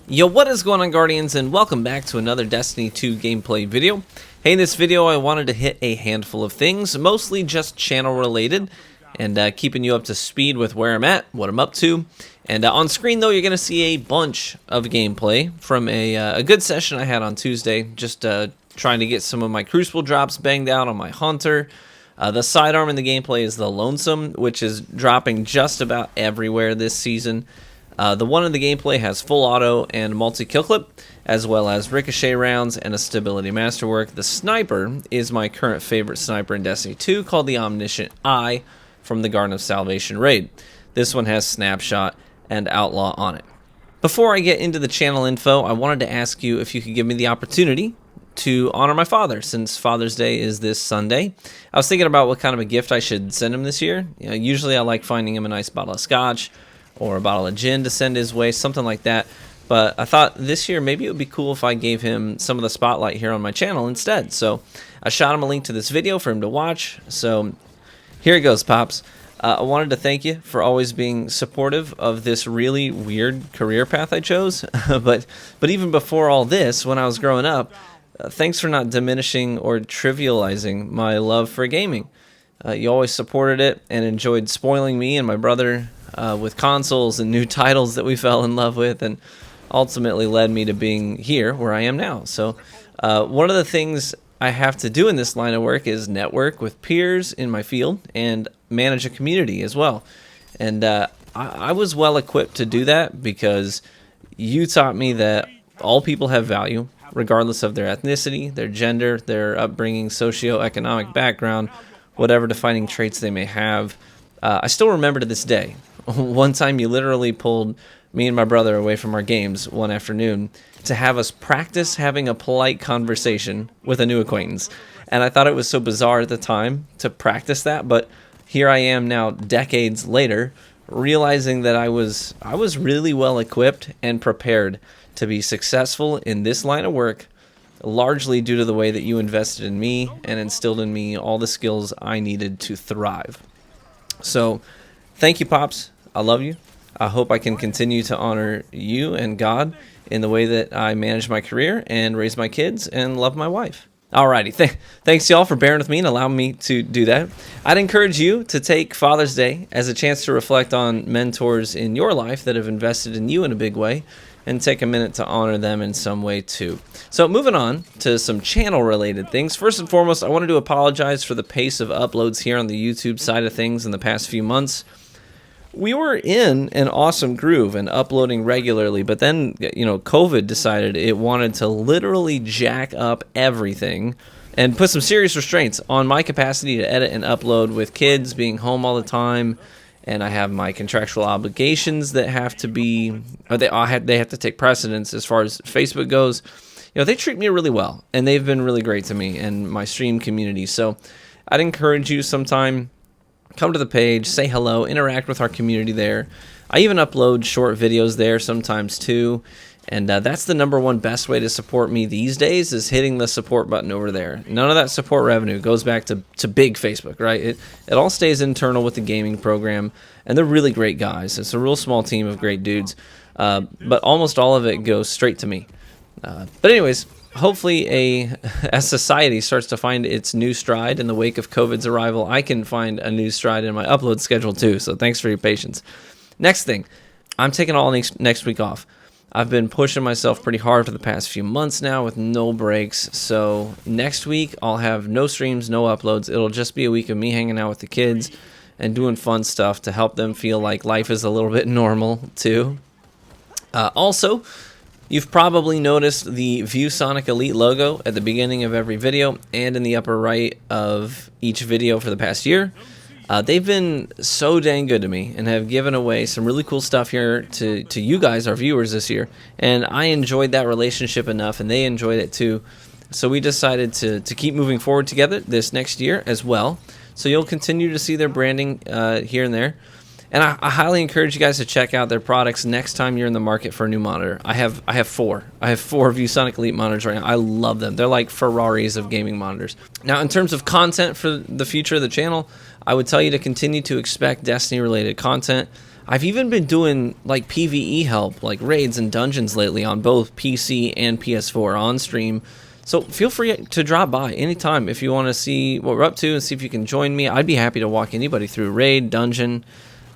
Yo, what is going on, Guardians, and welcome back to another Destiny 2 gameplay video. Hey, in this video I wanted to hit a handful of things, mostly just channel related, and keeping you up to speed with where I'm at, what I'm up to. And on screen though, you're going to see a bunch of gameplay from a good session I had on Tuesday, just trying to get some of my Crucible drops banged out on my Hunter. The sidearm in the gameplay is the Lonesome, which is dropping just about everywhere this season. The one in the gameplay has full auto and multi-kill clip, as well as ricochet rounds and a stability masterwork. The sniper is my current favorite sniper in Destiny 2, called the Omniscient Eye from the Garden of Salvation raid. This one has snapshot and outlaw on it. Before I get into the channel info, I wanted to ask you if you could give me the opportunity to honor my father, since Father's Day is this Sunday. I was thinking about what kind of a gift I should send him this year. Usually I like finding him a nice bottle of scotch or a bottle of gin to send his way, something like that. But I thought this year maybe it would be cool if I gave him some of the spotlight here on my channel instead. So I shot him a link to this video for him to watch. So here it goes, Pops. I wanted to thank you for always being supportive of this really weird career path I chose. but even before all this, when I was growing up, thanks for not diminishing or trivializing my love for gaming. You always supported it and enjoyed spoiling me and my brother with consoles and new titles that we fell in love with, and ultimately led me to being here where I am now. So one of the things I have to do in this line of work is network with peers in my field and manage a community as well. And I was well equipped to do that because you taught me that all people have value, regardless of their ethnicity, their gender, their upbringing, socioeconomic background, whatever defining traits they may have. I still remember to this day, one time you literally pulled me and my brother away from our games one afternoon to have us practice having a polite conversation with a new acquaintance. And I thought it was so bizarre at the time to practice that, but here I am now decades later, realizing that I was really well equipped and prepared to be successful in this line of work, largely due to the way that you invested in me and instilled in me all the skills I needed to thrive. So thank you, Pops. I love you. I hope I can continue to honor you and God in the way that I manage my career and raise my kids and love my wife. Alrighty, thanks y'all for bearing with me and allowing me to do that. I'd encourage you to take Father's Day as a chance to reflect on mentors in your life that have invested in you in a big way, and take a minute to honor them in some way too. So moving on to some channel related things. First and foremost, I wanted to apologize for the pace of uploads here on the YouTube side of things in the past few months. We were in an awesome groove and uploading regularly, but then, COVID decided it wanted to literally jack up everything and put some serious restraints on my capacity to edit and upload, with kids being home all the time. And I have my contractual obligations that have to be, or they have to take precedence as far as Facebook goes. They treat me really well, and they've been really great to me and my stream community. So I'd encourage you sometime, come to the page, say hello, interact with our community there. I even upload short videos there sometimes too. And that's the #1 best way to support me these days, is hitting the support button over there. None of that support revenue goes back to big Facebook, right? It all stays internal with the gaming program, and they're really great guys. It's a real small team of great dudes, but almost all of it goes straight to me. But anyways, hopefully as society starts to find its new stride in the wake of COVID's arrival, I can find a new stride in my upload schedule too, so thanks for your patience. Next thing, I'm taking all next week off. I've been pushing myself pretty hard for the past few months now with no breaks. So next week I'll have no streams, no uploads. It'll just be a week of me hanging out with the kids and doing fun stuff to help them feel like life is a little bit normal too. Also, you've probably noticed the ViewSonic Elite logo at the beginning of every video and in the upper right of each video for the past year. They've been so dang good to me and have given away some really cool stuff here to you guys, our viewers, this year. And I enjoyed that relationship enough, and they enjoyed it too. So we decided to keep moving forward together this next year as well. So you'll continue to see their branding here and there. And I highly encourage you guys to check out their products next time you're in the market for a new monitor. I have four. I have 4 ViewSonic Elite monitors right now. I love them. They're like Ferraris of gaming monitors. Now, in terms of content for the future of the channel, I would tell you to continue to expect Destiny-related content. I've even been doing like PvE help, like raids and dungeons lately on both PC and PS4 on stream. So feel free to drop by anytime if you want to see what we're up to and see if you can join me. I'd be happy to walk anybody through raid, dungeon,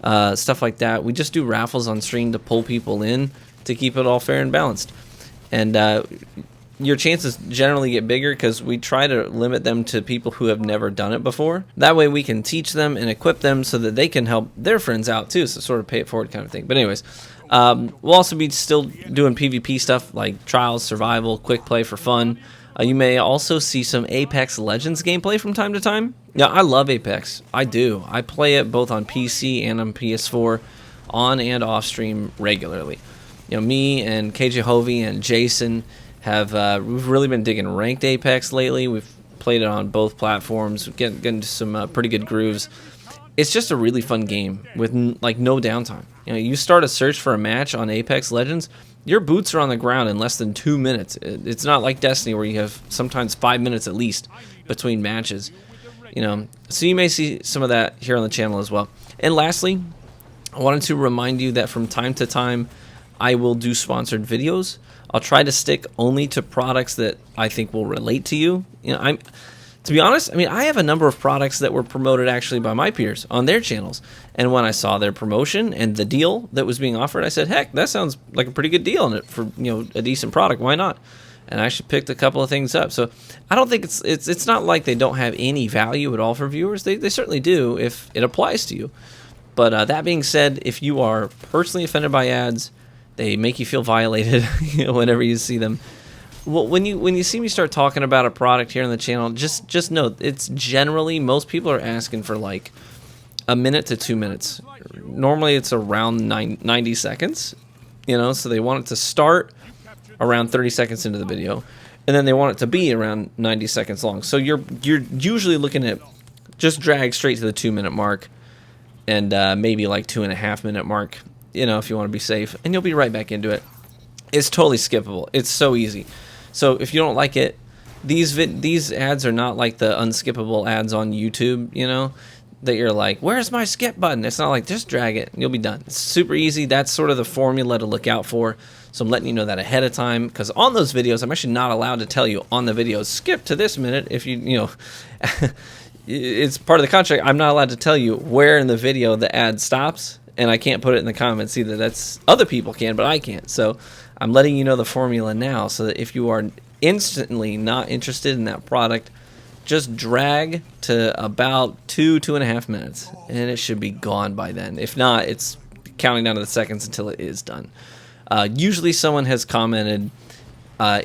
stuff like that. We just do raffles on stream to pull people in to keep it all fair and balanced. And your chances generally get bigger because we try to limit them to people who have never done it before. That way we can teach them and equip them so that they can help their friends out too, so sort of pay it forward kind of thing. But anyways, we'll also be still doing PvP stuff like trials, survival, quick play for fun. You may also see some Apex Legends gameplay from time to time. Yeah, I love Apex. I do. I play it both on PC and on PS4 on and off stream regularly. You know, me and KJ Hovey and Jason have we've really been digging ranked Apex lately. We've played it on both platforms, getting to some pretty good grooves. It's just a really fun game with like no downtime. You know, you start a search for a match on Apex Legends, your boots are on the ground in less than 2 minutes. It's not like Destiny where you have sometimes 5 minutes at least between matches. You know, so you may see some of that here on the channel as well. And lastly, I wanted to remind you that from time to time, I will do sponsored videos. I'll try to stick only to products that I think will relate to you. You know, to be honest, I mean, I have a number of products that were promoted actually by my peers on their channels. And when I saw their promotion and the deal that was being offered, I said, heck, that sounds like a pretty good deal for, you know, a decent product. Why not? And I actually picked a couple of things up. So I don't think it's not like they don't have any value at all for viewers. They certainly do if it applies to you. But that being said, if you are personally offended by ads, they make you feel violated whenever you see them. Well, when you see me start talking about a product here on the channel, just note it's generally most people are asking for like a minute to 2 minutes. Normally it's around 90 seconds, you know, so they want it to start around 30 seconds into the video, and then they want it to be around 90 seconds long. So you're usually looking at just drag straight to the 2 minute mark, and maybe like 2.5 minute mark, you know, if you want to be safe, and you'll be right back into it. It's totally skippable. It's so easy. So if you don't like it, these ads are not like the unskippable ads on YouTube, you know, that you're like, where's my skip button? It's not like, just drag it and you'll be done. It's super easy. That's sort of the formula to look out for. So I'm letting you know that ahead of time, because on those videos, I'm actually not allowed to tell you on the videos, skip to this minute. If you know, it's part of the contract. I'm not allowed to tell you where in the video the ad stops, and I can't put it in the comments either. That's other people can, but I can't. So I'm letting you know the formula now, so that if you are instantly not interested in that product, just drag to about 2.5 minutes, and it should be gone by then. If not, it's counting down to the seconds until it is done. Usually someone has commented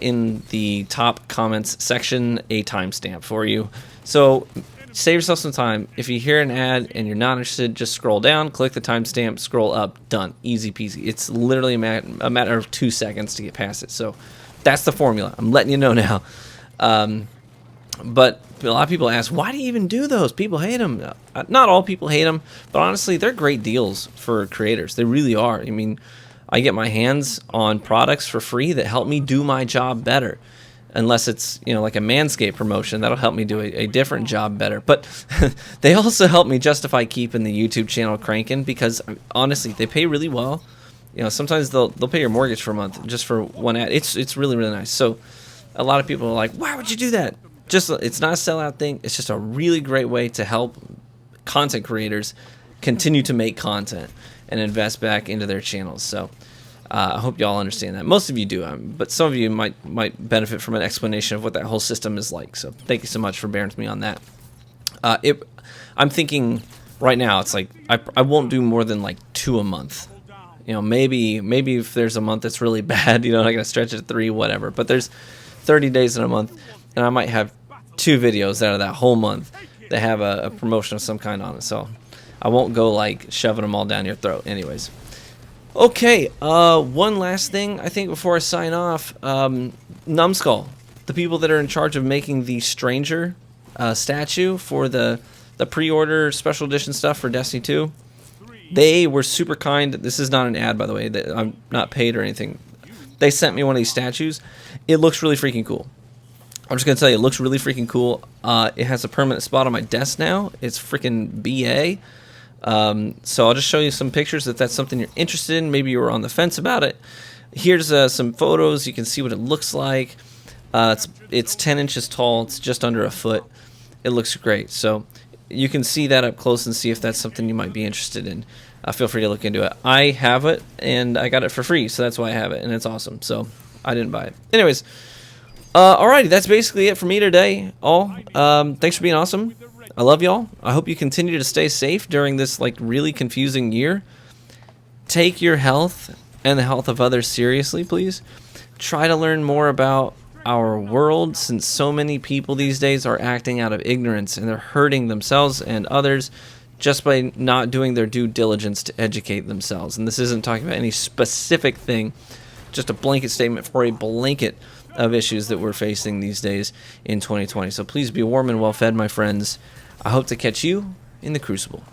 in the top comments section a timestamp for you. So save yourself some time. If you hear an ad and you're not interested, just scroll down, click the timestamp, scroll up, done. Easy peasy. It's literally a matter of 2 seconds to get past it. So that's the formula. I'm letting you know now. But a lot of people ask, why do you even do those? People hate them. Not all people hate them, but honestly, they're great deals for creators. They really are. I mean, I get my hands on products for free that help me do my job better. Unless it's, you know, like a Manscaped promotion, that'll help me do a different job better. But they also help me justify keeping the YouTube channel cranking, because honestly, they pay really well. You know, sometimes they'll pay your mortgage for a month just for one ad. It's really, really nice. So a lot of people are like, why would you do that? It's not a sellout thing. It's just a really great way to help content creators continue to make content and invest back into their channels. So I hope y'all understand that. Most of you do, but some of you might benefit from an explanation of what that whole system is like. So thank you so much for bearing with me on that. I'm thinking right now, it's like I won't do more than like 2 a month. You know, maybe if there's a month that's really bad, you know, I'm gonna stretch it to 3, whatever. But there's 30 days in a month, and I might have 2 videos out of that whole month that have a promotion of some kind on it. So I won't go like shoving them all down your throat. Anyways. Okay, one last thing I think before I sign off. Numbskull, the people that are in charge of making the Stranger statue for the pre-order special edition stuff for Destiny 2, they were super kind. This is not an ad, by the way. I'm not paid or anything. They sent me one of these statues. It looks really freaking cool. I'm just going to tell you, it looks really freaking cool. It has a permanent spot on my desk now. It's freaking BA. So I'll just show you some pictures if that's something you're interested in. Maybe you were on the fence about it. Here's some photos. You can see what it looks like. It's 10 inches tall. It's just under a foot. It looks great. So you can see that up close and see if that's something you might be interested in. Feel free to look into it. I have it, and I got it for free, so that's why I have it, and it's awesome. So I didn't buy it. Anyways, alrighty, that's basically it for me today. Thanks for being awesome. I love y'all. I hope you continue to stay safe during this like really confusing year. Take your health and the health of others seriously, please. Try to learn more about our world, since so many people these days are acting out of ignorance, and they're hurting themselves and others just by not doing their due diligence to educate themselves. And this isn't talking about any specific thing, just a blanket statement for a blanket of issues that we're facing these days in 2020. So please be warm and well fed, my friends. I hope to catch you in the crucible.